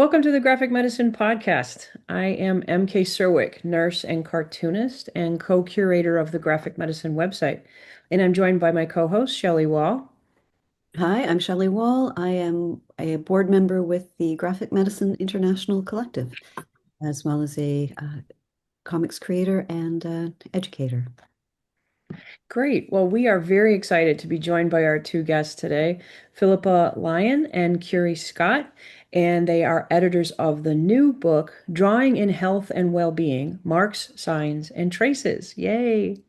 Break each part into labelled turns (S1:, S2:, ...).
S1: Welcome to the Graphic Medicine Podcast. I am MK Czerwiec, nurse and cartoonist and co-curator of the Graphic Medicine website. And I'm joined by my co-host, Shelley Wall.
S2: Hi, I'm Shelley Wall. I am a board member with the Graphic Medicine International Collective, as well as a comics creator and educator.
S1: Great. Well, we are very excited to be joined by our two guests today, Phillipa Lyon and Curie Scott, and they are editors of the new book, Drawing in Health and Wellbeing, Marks, Signs, and Traces. Yay!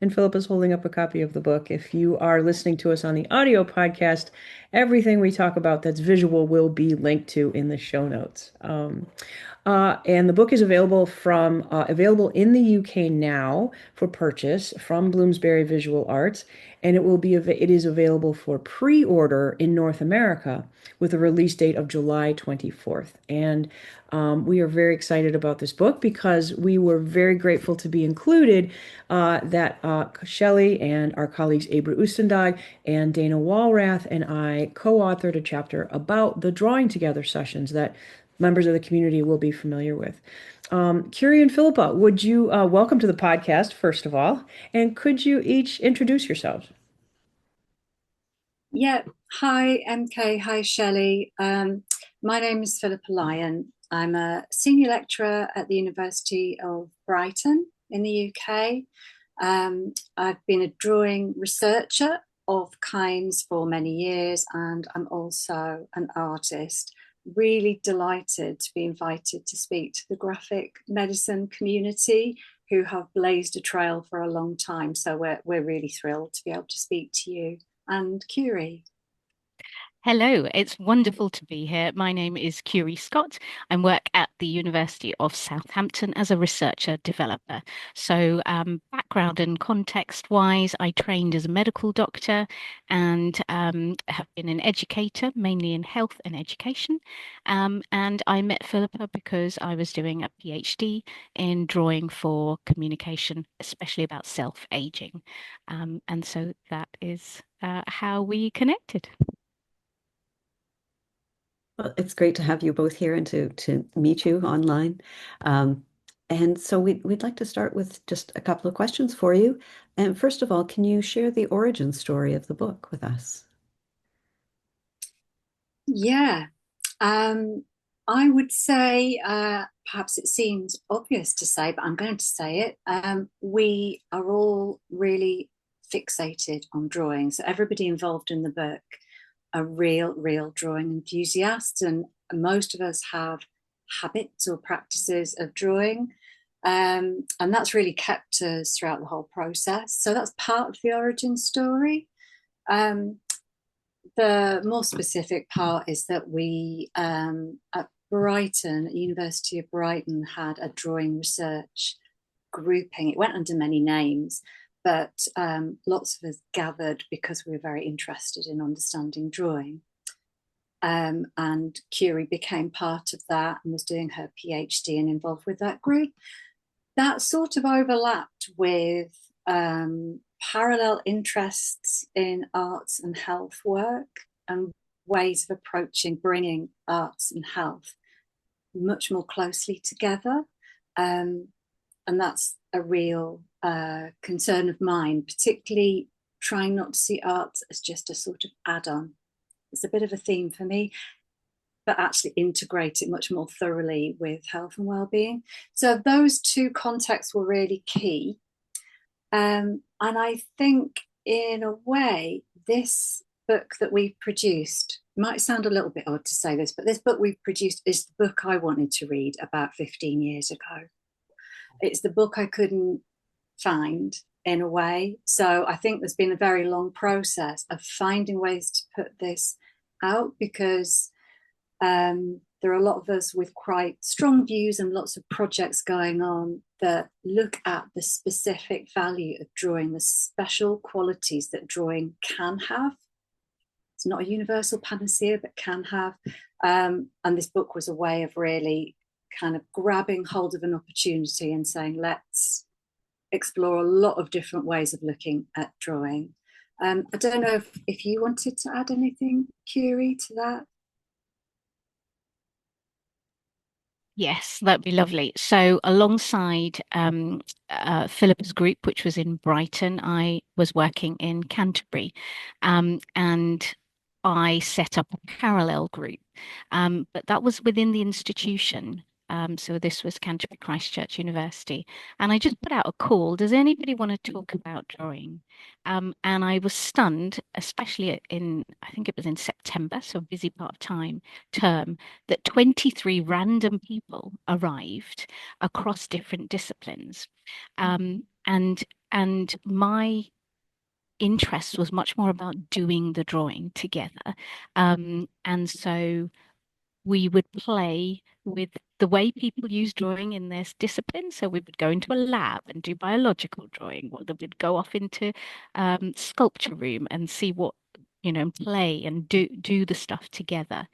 S1: And Philippa's holding up a copy of the book. If you are listening to us on the audio podcast, everything we talk about that's visual will be linked to in the show notes. And the book is available in the UK now for purchase from Bloomsbury Visual Arts, and it is available for pre-order in North America with a release date of July 24th. And we are very excited about this book because we were very grateful to be included that Shelley and our colleagues Ebru Ustundag and Dana Walrath and I co-authored a chapter about the drawing together sessions that members of the community will be familiar with. Curie and Phillipa, would you welcome to the podcast, first of all, and could you each introduce yourselves?
S3: Yeah, hi MK, hi Shelley. My name is Philippa Lyon. I'm a senior lecturer at the University of Brighton in the UK. I've been a drawing researcher of kinds for many years, and I'm also an artist. Really delighted to be invited to speak to the graphic medicine community who have blazed a trail for a long time. So we're really thrilled to be able to speak to you and Curie.
S4: Hello, it's wonderful to be here. My name is Curie Scott. I work at the University of Southampton as a researcher developer. So, background and context wise, I trained as a medical doctor and have been an educator, mainly in health and education. And I met Philippa because I was doing a PhD in drawing for communication, especially about self-aging. And so that is how we connected.
S2: Well, it's great to have you both here and to meet you online. Um, and so we'd like to start with just a couple of questions for you. And first of all, can you share the origin story of the book with us?
S3: Yeah, um, I would say perhaps it seems obvious to say, but I'm going to say it. We are all really fixated on drawing. So everybody involved in the book are real drawing enthusiasts, and most of us have habits or practices of drawing. And that's really kept us throughout the whole process. So that's part of the origin story. Um, the more specific part is that we at Brighton, at University of Brighton, had a drawing research grouping. It went under many names, but lots of us gathered because we were very interested in understanding drawing. And Curie became part of that and was doing her PhD and involved with that group. That sort of overlapped with parallel interests in arts and health work and ways of approaching bringing arts and health much more closely together. And that's a real concern of mine, particularly trying not to see arts as just a sort of add-on. It's a bit of a theme for me, but actually integrate it much more thoroughly with health and well-being. So those two contexts were really key. And I think in a way, this book that we've produced might sound a little bit odd to say this, but this book we've produced is the book I wanted to read about 15 years ago. It's the book I couldn't find in a way. So I think there's been a very long process of finding ways to put this out because there are a lot of us with quite strong views and lots of projects going on that look at the specific value of drawing, the special qualities that drawing can have. It's not a universal panacea, but can have. And this book was a way of really kind of grabbing hold of an opportunity and saying, let's explore a lot of different ways of looking at drawing. I don't know if you wanted to add anything, Curie, to that.
S4: Yes, that'd be lovely. So, alongside Phillipa's group, which was in Brighton, I was working in Canterbury, and I set up a parallel group, but that was within the institution. So this was Canterbury Christchurch University, and I just put out a call. Does anybody want to talk about drawing? And I was stunned, especially in, I think it was in September, so a busy part of time term, that 23 random people arrived across different disciplines. And my interest was much more about doing the drawing together. And so we would play with the way people use drawing in this discipline. So we would go into a lab and do biological drawing, or then we'd go off into sculpture room and see what, play and do the stuff together.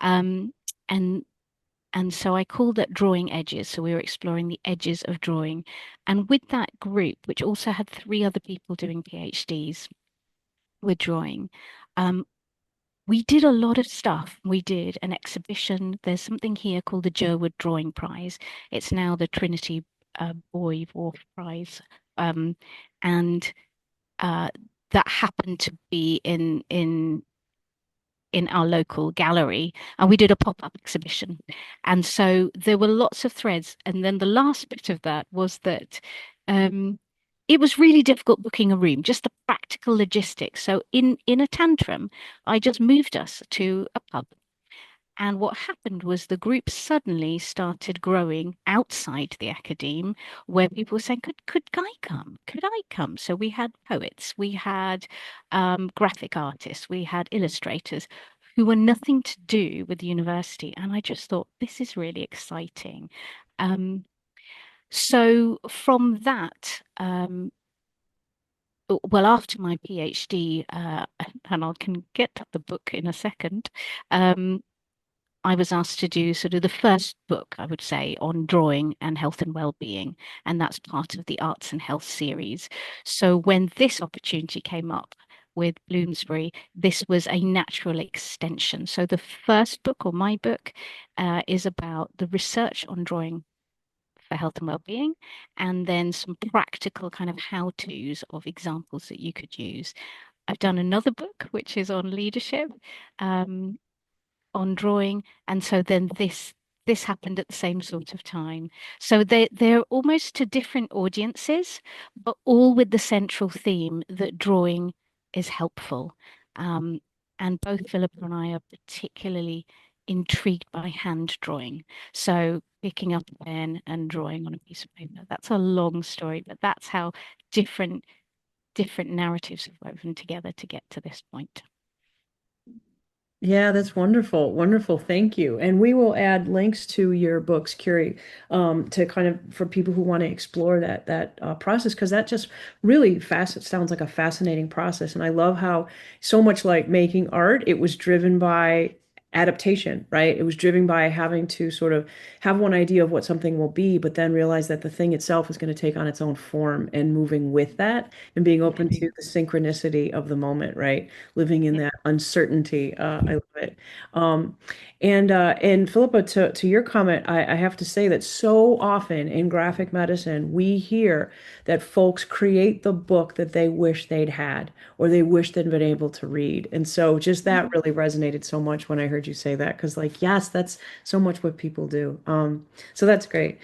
S4: Um, and and so I called that drawing edges. So we were exploring the edges of drawing. And with that group, which also had three other people doing PhDs with drawing, um, we did a lot of stuff. We did an exhibition. There's something here called the Jerwood Drawing Prize. It's now the Trinity Boy Wharf Prize. Um, and that happened to be in our local gallery, and we did a pop-up exhibition. And so there were lots of threads. And then the last bit of that was that it was really difficult booking a room, just the practical logistics. So in a tantrum, I just moved us to a pub. And what happened was the group suddenly started growing outside the academe, where people were saying, could I come? Could I come? So we had poets, we had graphic artists, we had illustrators who were nothing to do with the university. And I just thought, this is really exciting. So from that, well, after my PhD, and I can get to the book in a second, I was asked to do sort of the first book, I would say, on drawing and health and well-being, and that's part of the Arts and Health series. So when this opportunity came up with Bloomsbury, this was a natural extension. So the first book, or my book, is about the research on drawing for health and well-being, and then some practical kind of how-tos of examples that you could use. I've done another book which is on leadership. On drawing, and so then this happened at the same sort of time. So they're almost to different audiences, but all with the central theme that drawing is helpful. Um, and both Philippa and I are particularly intrigued by hand drawing. So picking up a pen and drawing on a piece of paper. That's a long story, but that's how different narratives have woven together to get to this point.
S1: Yeah, that's wonderful. Wonderful. Thank you. And we will add links to your books, Curie, to kind of for people who want to explore that process, because that just really fast. It sounds like a fascinating process, and I love how so much like making art, it was driven by adaptation, right? It was driven by having to sort of have one idea of what something will be, but then realize that the thing itself is going to take on its own form and moving with that and being open to the synchronicity of the moment, right? Living in
S4: Yeah.
S1: that uncertainty. I love it. Um, and Philippa, to your comment, I have to say that so often in graphic medicine, we hear that folks create the book that they wish they'd had or they wish they'd been able to read. And so just that really resonated so much when I heard you say that, because like, yes, that's so much what people do. So that's great.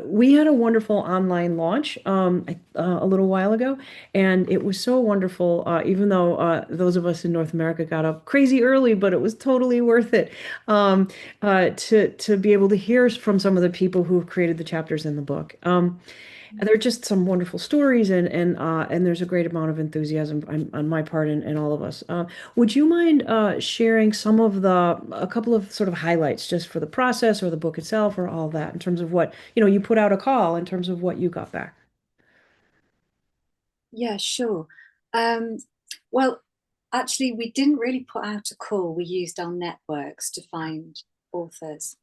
S1: We had a wonderful online launch a little while ago, and it was so wonderful, even though those of us in North America got up crazy early, but it was totally worth it to be able to hear from some of the people who have created the chapters in the book. There are just some wonderful stories, and there's a great amount of enthusiasm on my part and all of us. Would you mind sharing a couple of sort of highlights just for the process or the book itself or all that in terms of what, you put out a call in terms of what you got back?
S3: Yeah, sure. Um, well, actually, we didn't really put out a call. We used our networks to find authors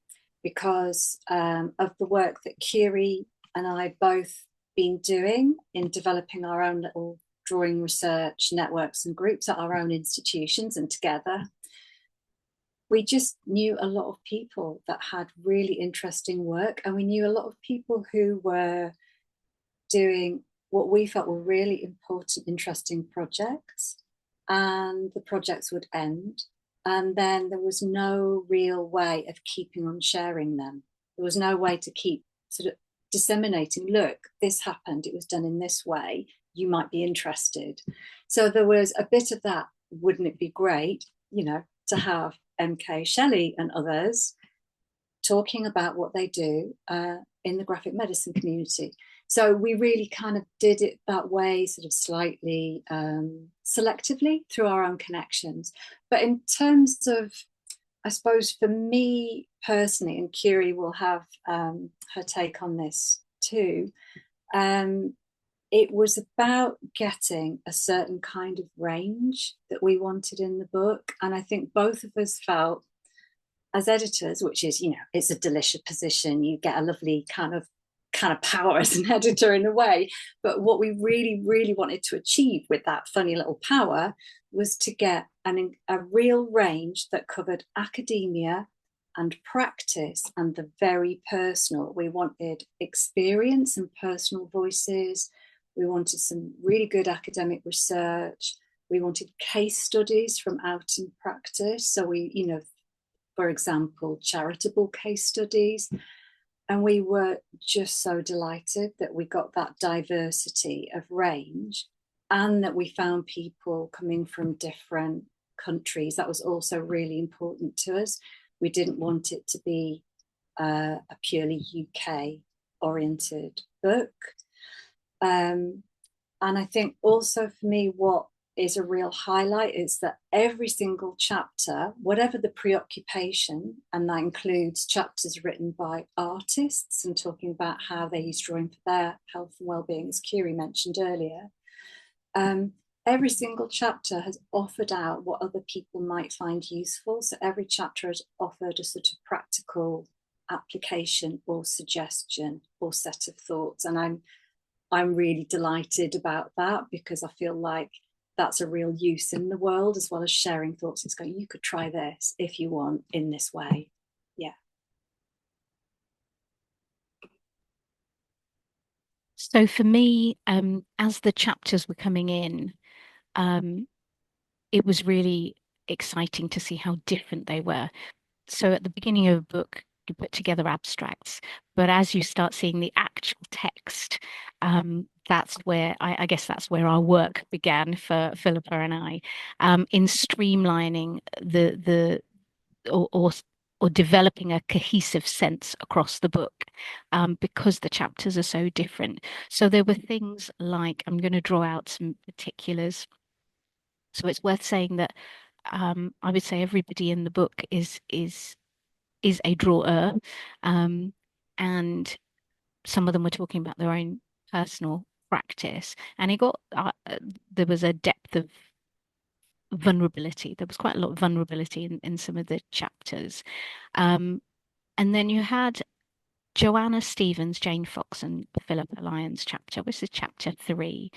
S3: because of the work that Curie and I both been doing in developing our own little drawing research networks and groups at our own institutions and together. we just knew a lot of people that had really interesting work, and we knew a lot of people who were doing what we felt were really important, interesting projects, and the projects would end. And then there was no real way of keeping on sharing them. There was no way to keep sort of disseminating, look, this happened, it was done in this way, you might be interested. So there was a bit of that, wouldn't it be great, to have MK, Shelley, and others talking about what they do in the graphic medicine community. So we really kind of did it that way, sort of slightly selectively through our own connections. But in terms of, I suppose for me personally, and Curie will have her take on this too, it was about getting a certain kind of range that we wanted in the book. And I think both of us felt, as editors, which is, it's a delicious position, you get a lovely kind of power as an editor in a way, but what we really, really wanted to achieve with that funny little power was to get a real range that covered academia and practice and the very personal. We wanted experience and personal voices. We wanted some really good academic research. We wanted case studies from out in practice. So we, for example, charitable case studies. And we were just so delighted that we got that diversity of range and that we found people coming from different countries. That was also really important to us. We didn't want it to be a purely UK oriented book. And I think also for me, what is a real highlight is that every single chapter, whatever the preoccupation, and that includes chapters written by artists and talking about how they use drawing for their health and well-being, as Curie mentioned earlier, every single chapter has offered out what other people might find useful. So every chapter has offered a sort of practical application or suggestion or set of thoughts. And I'm really delighted about that, because I feel like that's a real use in the world, as well as sharing thoughts. It's going, you could try this if you want in this way. Yeah.
S4: So for me, as the chapters were coming in, it was really exciting to see how different they were. So at the beginning of a book, you put together abstracts, but as you start seeing the actual text, that's where I guess that's where our work began for Phillipa and I, in streamlining the or developing a cohesive sense across the book, because the chapters are so different. So there were things like, I'm going to draw out some particulars. So it's worth saying that I would say everybody in the book is a drawer, and some of them were talking about their own personal practice, and there was a depth of vulnerability. There was quite a lot of vulnerability in some of the chapters, and then you had Joanna Stevens, Jane Fox, and Phillipa Lyon's chapter, which is chapter 3.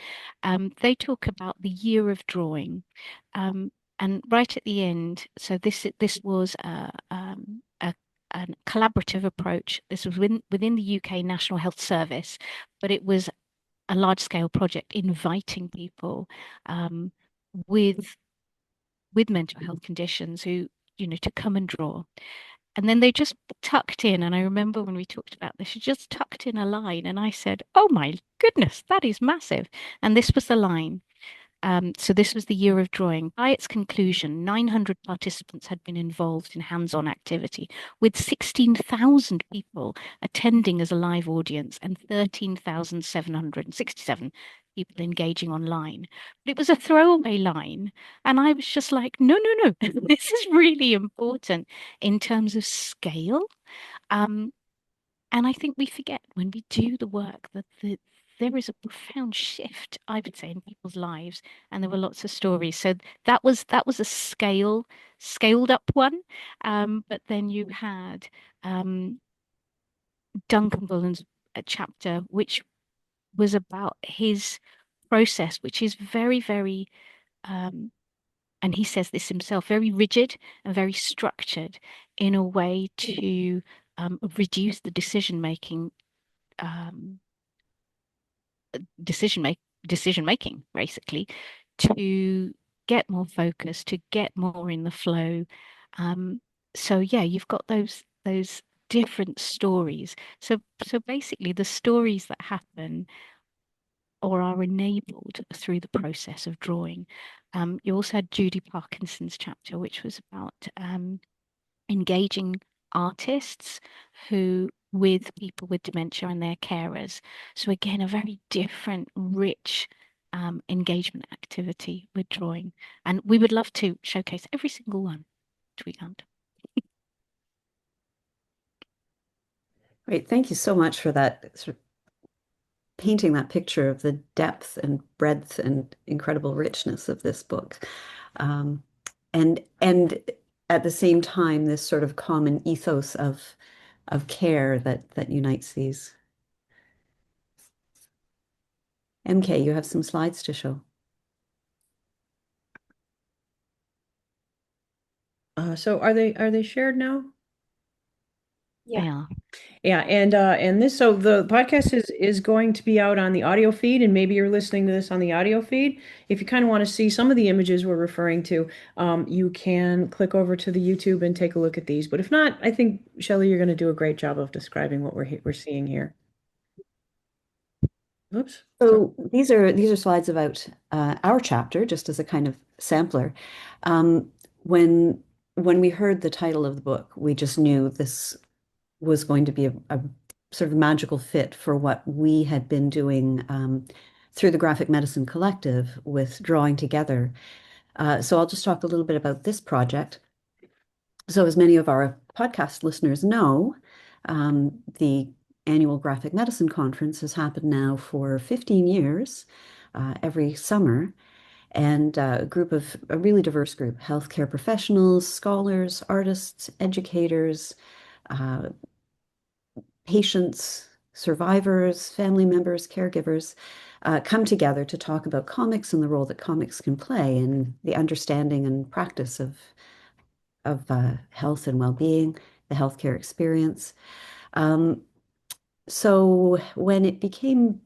S4: They talk about the year of drawing, and right at the end. So this was a collaborative approach. This was within the UK National Health Service, but it was a large-scale project inviting people with mental health conditions who, to come and draw. And then they just tucked in, and I remember when we talked about this, she just tucked in a line, and I said, "Oh my goodness, that is massive." And this was the line. So this was the year of drawing. By its conclusion, 900 participants had been involved in hands-on activity, with 16,000 people attending as a live audience and 13,767 people engaging online. But it was a throwaway line, and I was just like, no, no, no, this is really important in terms of scale. And I think we forget when we do the work that there is a profound shift, I would say, in people's lives, and there were lots of stories. So that was a scaled up one. But then you had Duncan Bullen's chapter, which was about his process, which is very, very and he says this himself, very rigid and very structured in a way to reduce the um, decision make decision making, basically, to get more focus, to get more in the flow. Um, so yeah, you've got those different stories. So basically, the stories that happen or are enabled through the process of drawing. You also had Judy Parkinson's chapter, which was about engaging artists who with people with dementia and their carers. So again, a very different, rich engagement activity with drawing. And we would love to showcase every single one to Tweetland.
S2: Great. Thank you so much for that sort of painting that picture of the depth and breadth and incredible richness of this book. Um, and at the same time, this sort of common ethos of care that unites these. MK, you have some slides to show.
S1: So are they shared now?
S3: Yeah.
S4: Yeah.
S1: Yeah, and this so the podcast is going to be out on the audio feed, and maybe you're listening to this on the audio feed. If you kind of want to see some of the images we're referring to, you can click over to the YouTube and take a look at these. But if not, I think Shelley, you're going to do a great job of describing what we're seeing here. Oops.
S2: So these are slides about our chapter, just as a kind of sampler. Um, when we heard the title of the book, we just knew this was going to be a sort of magical fit for what we had been doing through the Graphic Medicine Collective with drawing together. So I'll just talk a little bit about this project. So as many of our podcast listeners know, the annual Graphic Medicine Conference has happened now for 15 years, every summer. And a really diverse group, healthcare professionals, scholars, artists, educators, uh, patients, survivors, family members, caregivers come together to talk about comics and the role that comics can play in the understanding and practice of health and well-being, the healthcare experience. Um, so when it became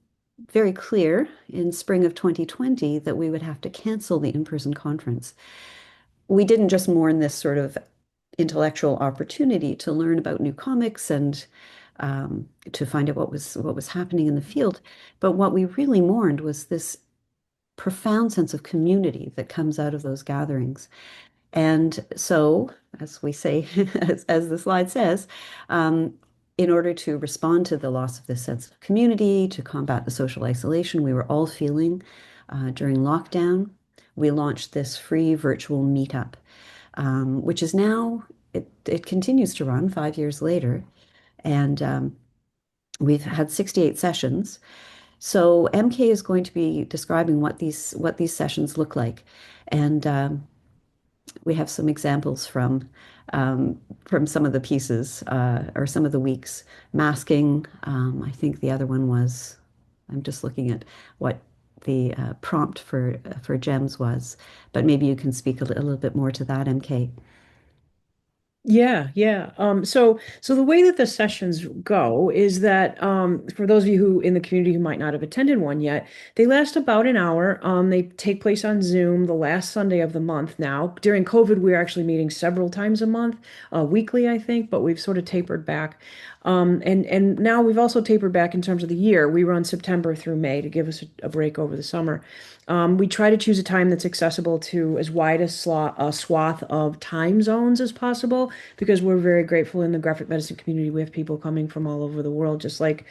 S2: very clear in spring of 2020 that we would have to cancel the in-person conference, we didn't just mourn this sort of intellectual opportunity to learn about new comics and to find out what was happening in the field. But what we really mourned was this profound sense of community that comes out of those gatherings. And so, as we say, as the slide says, in order to respond to the loss of this sense of community, to combat the social isolation we were all feeling during lockdown, we launched this free virtual meetup, which is now, it continues to run 5 years later. And we've had 68 sessions. So MK is going to be describing what these sessions look like. And we have some examples from some of the pieces or some of the weeks. Masking, I think the other one was, I'm just looking at what the prompt for GEMS was, but maybe you can speak a little bit more to that, MK.
S1: Yeah, yeah. So the way that the sessions go is that for those of you who in the community who might not have attended one yet, they last about an hour. They take place on Zoom the last Sunday of the month now. During COVID, we're actually meeting several times a month, weekly, I think, but we've sort of tapered back. And now we've also tapered back in terms of the year. We run September through May to give us a break over the summer. We try to choose a time that's accessible to as wide a swath of time zones as possible because we're very grateful in the graphic medicine community. We have people coming from all over the world, just like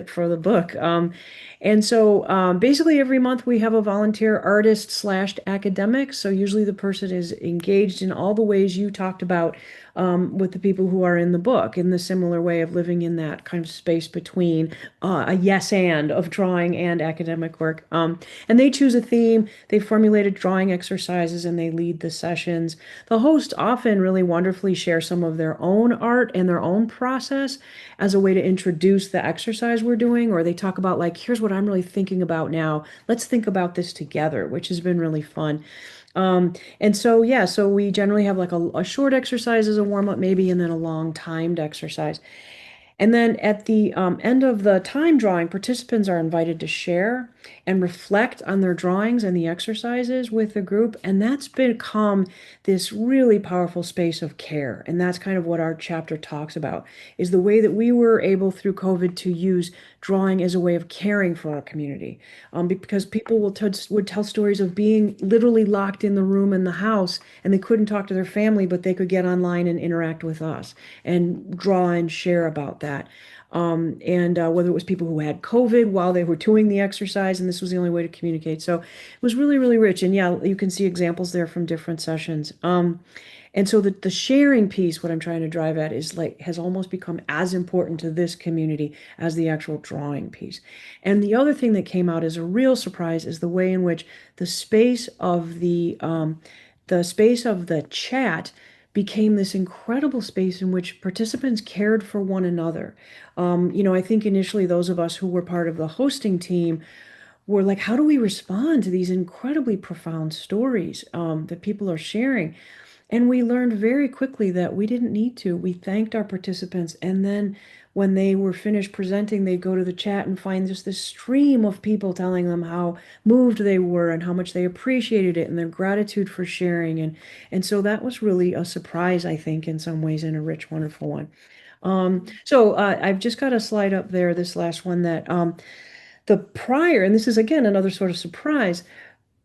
S1: for the book. And so basically every month we have a volunteer artist slash academic. So usually the person is engaged in all the ways you talked about with the people who are in the book, in the similar way of living in that kind of space between a yes and of drawing and academic work. And they choose a theme, they formulated drawing exercises, and they lead the sessions. The hosts often really wonderfully share some of their own art and their own process as a way to introduce the exercise we're doing, or they talk about, like, here's what I'm really thinking about now. Let's think about this together, which has been really fun. And so, yeah, so we generally have like a short exercise as a warm up, maybe, and then a long timed exercise. And then at the end of the time drawing, participants are invited to share and reflect on their drawings and the exercises with the group. And that's become this really powerful space of care. And that's kind of what our chapter talks about, is the way that we were able through COVID to use drawing as a way of caring for our community. Because people would tell stories of being literally locked in the room in the house and they couldn't talk to their family, but they could get online and interact with us and draw and share about that. And whether it was people who had COVID while they were doing the exercise, and this was the only way to communicate. So it was really, really rich. And yeah, you can see examples there from different sessions. And so the sharing piece, what I'm trying to drive at, is like has almost become as important to this community as the actual drawing piece. And the other thing that came out as a real surprise is the way in which the space of the chat became this incredible space in which participants cared for one another. I think initially those of us who were part of the hosting team were like, how do we respond to these incredibly profound stories that people are sharing? And we learned very quickly that we didn't need to. We thanked our participants, and then when they were finished presenting, they'd go to the chat and find just this stream of people telling them how moved they were and how much they appreciated it and their gratitude for sharing. And so that was really a surprise, I think, in some ways, and a rich, wonderful one. So I've just got a slide up there, this last one that the prior, and this is again another sort of surprise,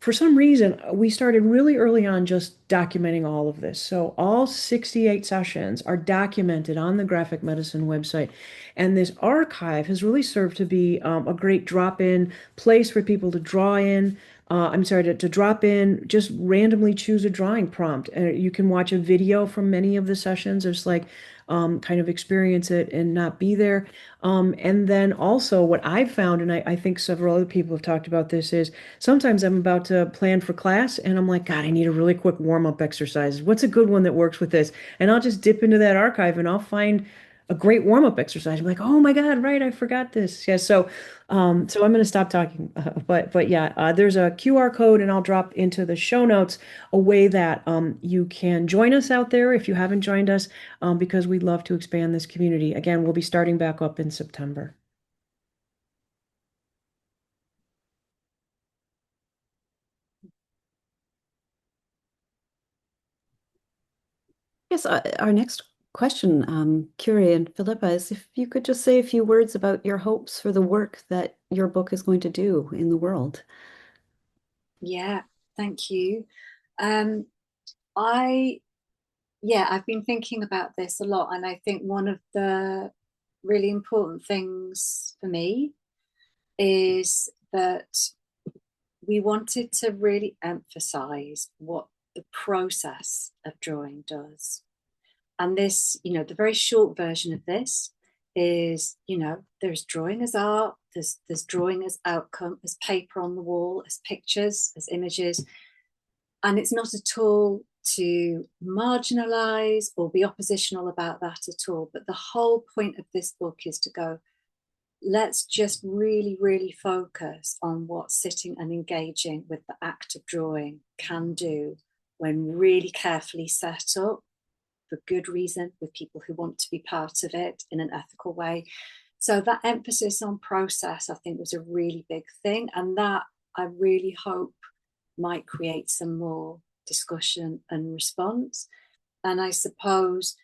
S1: for some reason, we started really early on just documenting all of this. So all 68 sessions are documented on the graphic medicine website. And this archive has really served to be a great drop-in place for people to draw in. I'm sorry, to drop in, just randomly choose a drawing prompt. You can watch a video from many of the sessions, just like kind of experience it and not be there. And then also what I've found, and I think several other people have talked about this, is sometimes I'm about to plan for class and I'm like, God, I need a really quick warm-up exercise. What's a good one that works with this? And I'll just dip into that archive and I'll find a great warm-up exercise. I'm like, oh my God, right, I forgot this. Yeah, so I'm going to stop talking. But yeah, there's a QR code and I'll drop into the show notes a way that you can join us out there if you haven't joined us, because we'd love to expand this community. Again, we'll be starting back up in September.
S2: Yes, our next question, Curie and Philippa, is if you could just say a few words about your hopes for the work that your book is going to do in the world.
S3: Yeah, thank you. Um, I yeah, I've been thinking about this a lot, and I think one of the really important things for me is that we wanted to really emphasize what the process of drawing does. And this, the very short version of this is, there's drawing as art, there's drawing as outcome, as paper on the wall, as pictures, as images. And it's not at all to marginalize or be oppositional about that at all. But the whole point of this book is to go, let's just really, really focus on what sitting and engaging with the act of drawing can do when really carefully set up for good reason with people who want to be part of it in an ethical way. So that emphasis on process, I think, was a really big thing. And that I really hope might create some more discussion and response. And I suppose,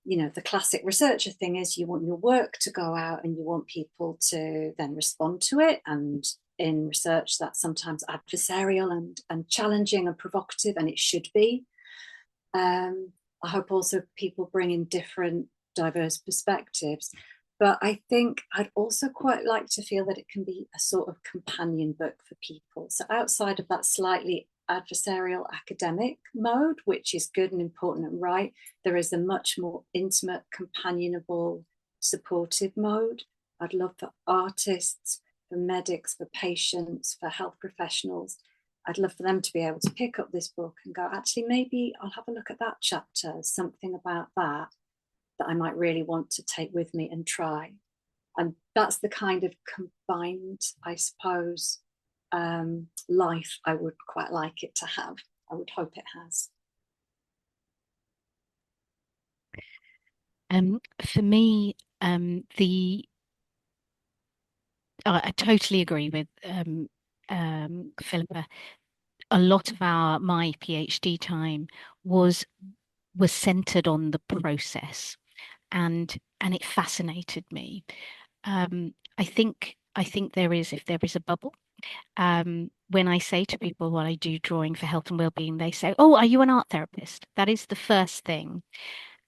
S3: the classic researcher thing is you want your work to go out and you want people to then respond to it. And in research, that's sometimes adversarial and challenging and provocative, and it should be. I hope also people bring in different, diverse perspectives. But I think I'd also quite like to feel that it can be a sort of companion book for people. So outside of that slightly adversarial academic mode, which is good and important and right, there is a much more intimate, companionable, supportive mode. I'd love for artists, for medics, for patients, for health professionals, I'd love for them to be able to pick up this book and go, actually, maybe I'll have a look at that chapter, something about that I might really want to take with me and try. And that's the kind of combined, I suppose, life I would quite like it to have. I would hope it has.
S4: For me, I totally agree with Philippa. A lot of my PhD time was centered on the process, and it fascinated me. I think if there is a bubble, when I say to people what I do drawing for health and well-being, they say, "Oh, are you an art therapist?" That is the first thing,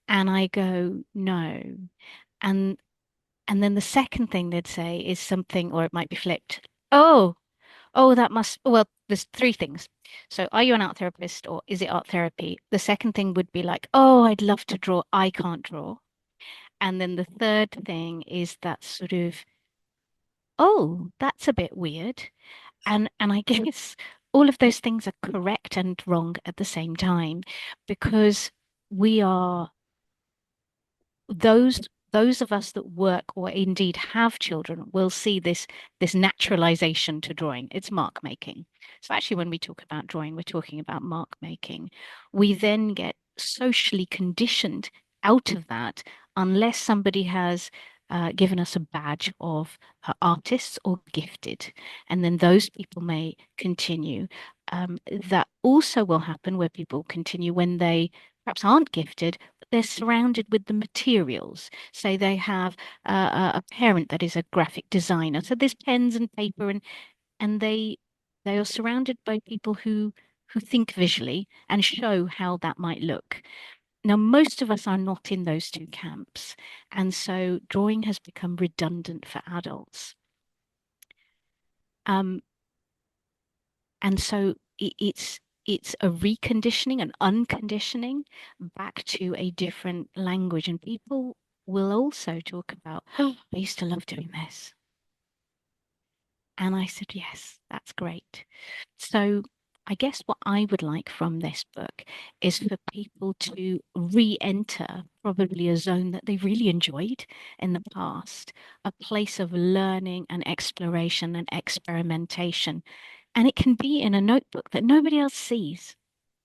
S4: and I go, "No," and then the second thing they'd say is something, or it might be flipped. Oh, that must, well, there's three things. So, are you an art therapist or is it art therapy? The second thing would be like, oh, I'd love to draw. I can't draw. And then the third thing is that sort of, oh, that's a bit weird. And I guess all of those things are correct and wrong at the same time because we are those those of us that work or indeed have children will see this naturalization to drawing. It's mark making. So actually, when we talk about drawing, we're talking about mark making. We then get socially conditioned out of that unless somebody has given us a badge of artists or gifted, and then those people may continue. That also will happen where people continue when they perhaps aren't gifted, they're surrounded with the materials. Say they have a parent that is a graphic designer, so there's pens and paper, and they are surrounded by people who think visually and show how that might look. Now, most of us are not in those two camps, and so drawing has become redundant for adults. Um, and so it's a reconditioning, an unconditioning back to a different language. And people will also talk about, oh, I used to love doing this. And I said, yes, that's great. So I guess what I would like from this book is for people to re-enter probably a zone that they really enjoyed in the past, a place of learning and exploration and experimentation. And it can be in a notebook that nobody else sees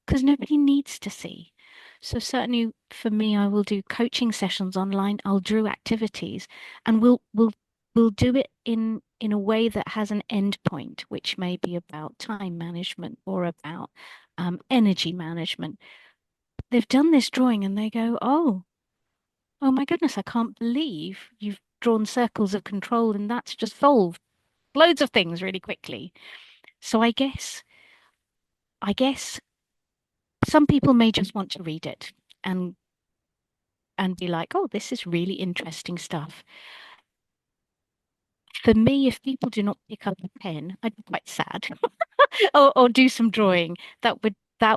S4: because nobody needs to see. So certainly for me, I will do coaching sessions online. I'll draw activities, and we'll do it in a way that has an end point, which may be about time management or about energy management. They've done this drawing and they go, oh my goodness, I can't believe you've drawn circles of control and that's just solved loads of things really quickly. So I guess some people may just want to read it and be like, oh, this is really interesting stuff. For me, if people do not pick up a pen, I'd be quite sad. or do some drawing. That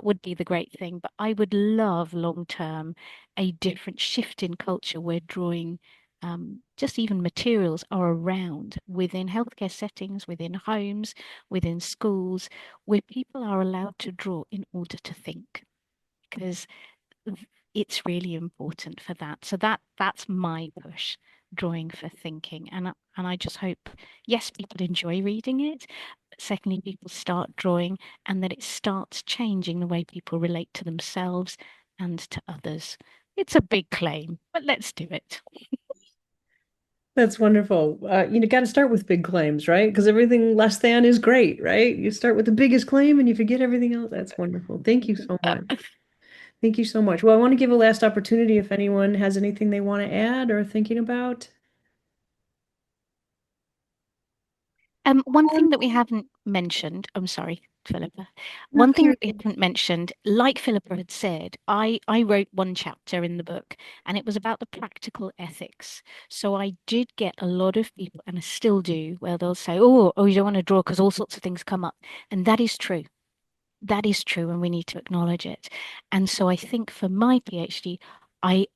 S4: would be the great thing. But I would love long term a different shift in culture where drawing, just even materials are around within healthcare settings, within homes, within schools, where people are allowed to draw in order to think. Because it's really important for that. So that's my push, drawing for thinking. And I just hope, yes, people enjoy reading it. But secondly, people start drawing and that it starts changing the way people relate to themselves and to others. It's a big claim, but let's do it.
S1: That's wonderful. Got to start with big claims, right? Because everything less than is great, right? You start with the biggest claim and you forget everything else. That's wonderful. Thank you so much. Thank you so much. Well, I want to give a last opportunity if anyone has anything they want to add or thinking about.
S4: One thing that we haven't mentioned, I'm sorry, Philippa.
S3: No,
S4: One thing
S3: Curie.
S4: that we haven't mentioned, like Philippa had said, I wrote one chapter in the book and it was about the practical ethics. So I did get a lot of people, and I still do, where they'll say, oh, you don't want to draw because all sorts of things come up. And that is true. That is true, and we need to acknowledge it. And so I think for my PhD, I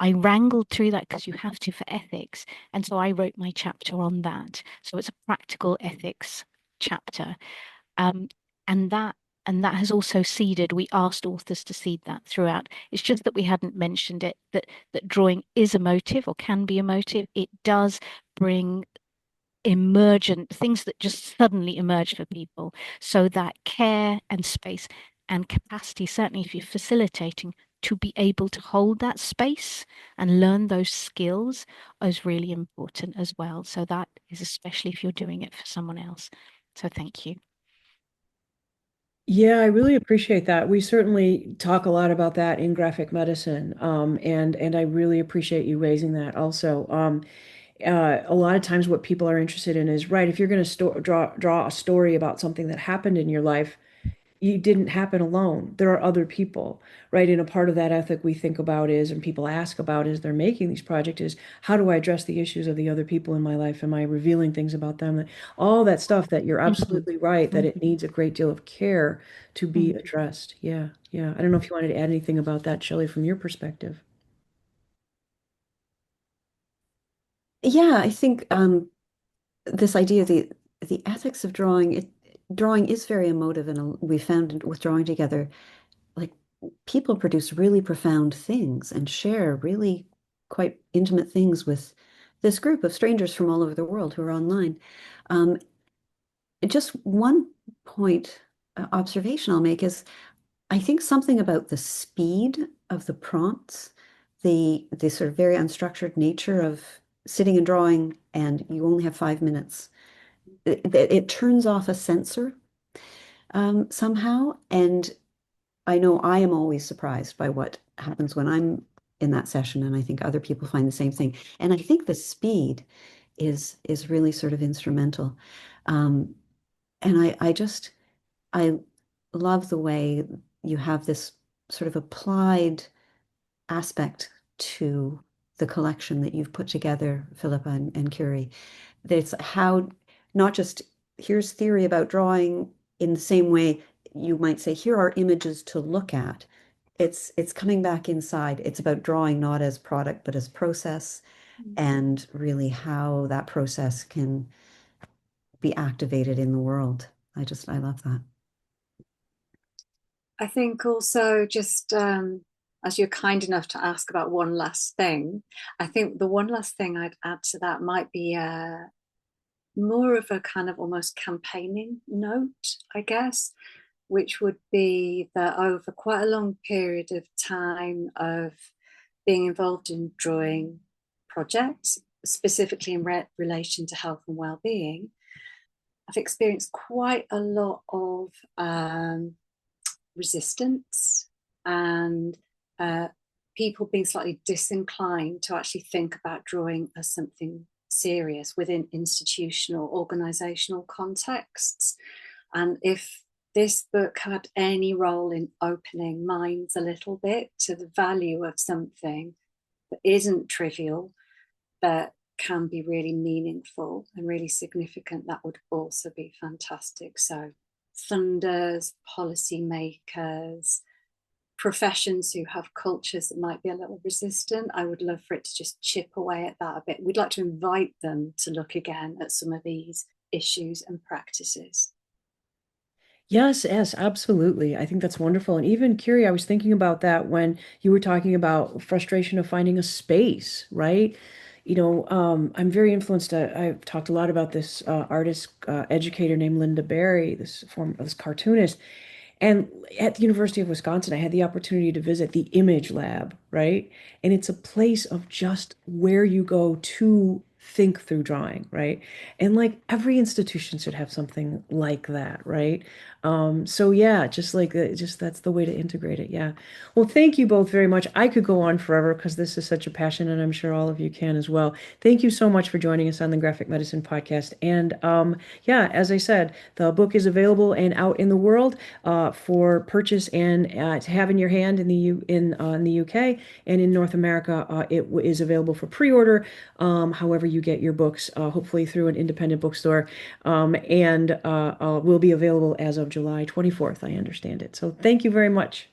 S4: I wrangled through that because you have to for ethics. And so I wrote my chapter on that. So it's a practical ethics chapter. Um, and that has also seeded. We asked authors to seed that throughout. It's just that we hadn't mentioned it, that drawing is a motive or can be a motive. It does bring emergent things that just suddenly emerge for people. So that care and space. and capacity, certainly if you're facilitating, to be able to hold that space and learn those skills is really important as well. So that is especially if you're doing it for someone else. So thank you.
S1: Yeah, I really appreciate that. We certainly talk a lot about that in graphic medicine, and I really appreciate you raising that also. A lot of times, what people are interested in is right. If you're going to draw a story about something that happened in your life, you didn't happen alone. There are other people, right? And a part of that ethic we think about is, and people ask about as they're making these projects is, how do I address the issues of the other people in my life? Am I revealing things about them? All that stuff that you're
S4: Mhm.
S1: absolutely right, that it needs a great deal of care to be
S4: Mhm.
S1: addressed. Yeah, yeah. I don't know if you wanted to add anything about that, Shelley, from your perspective.
S2: Yeah, I think this idea of the ethics of drawing, drawing is very emotive, and we found with drawing together, like people produce really profound things and share really quite intimate things with this group of strangers from all over the world who are online. Um, just one point observation I'll make is I think something about the speed of the prompts, the sort of very unstructured nature of sitting and drawing, and you only have 5 minutes. It turns off a sensor somehow, and I know I am always surprised by what happens when I'm in that session, and I think other people find the same thing. And I think the speed is really sort of instrumental. Um, and I love the way you have this sort of applied aspect to the collection that you've put together, Philippa and Curie. That it's how not just here's theory about drawing in the same way you might say here are images to look at. It's coming back inside. It's about drawing not as product but as process, and really how that process can be activated in the world. I love that.
S3: I think also just as you're kind enough to ask about one last thing, I think the one last thing I'd add to that might be more of a kind of almost campaigning note, I guess, which would be that over quite a long period of time of being involved in drawing projects, specifically in relation to health and well-being, I've experienced quite a lot of resistance and people being slightly disinclined to actually think about drawing as something serious within institutional, organizational contexts. And if this book had any role in opening minds a little bit to the value of something that isn't trivial, that can be really meaningful and really significant, that would also be fantastic. So funders, policymakers, professions who have cultures that might be a little resistant, I would love for it to just chip away at that a bit. We'd like to invite them to look again at some of these issues and practices.
S1: Yes, yes, absolutely. I think that's wonderful. And even Curie, I was thinking about that when you were talking about frustration of finding a space, right? I'm very influenced. I've talked a lot about this artist, educator named Linda Berry, this cartoonist. And at the University of Wisconsin, I had the opportunity to visit the Image Lab, right? And it's a place of just where you go to think through drawing, right? And like every institution should have something like that, right? So yeah, just like just that's the way to integrate it. Yeah. Well, thank you both very much. I could go on forever because this is such a passion, and I'm sure all of you can as well. Thank you so much for joining us on the Graphic Medicine Podcast. And yeah, as I said, the book is available and out in the world for purchase and to have in your hand in the UK and in North America. It is available for pre-order. However you get your books, hopefully through an independent bookstore, and will be available as of July 24th. I understand it. So thank you very much.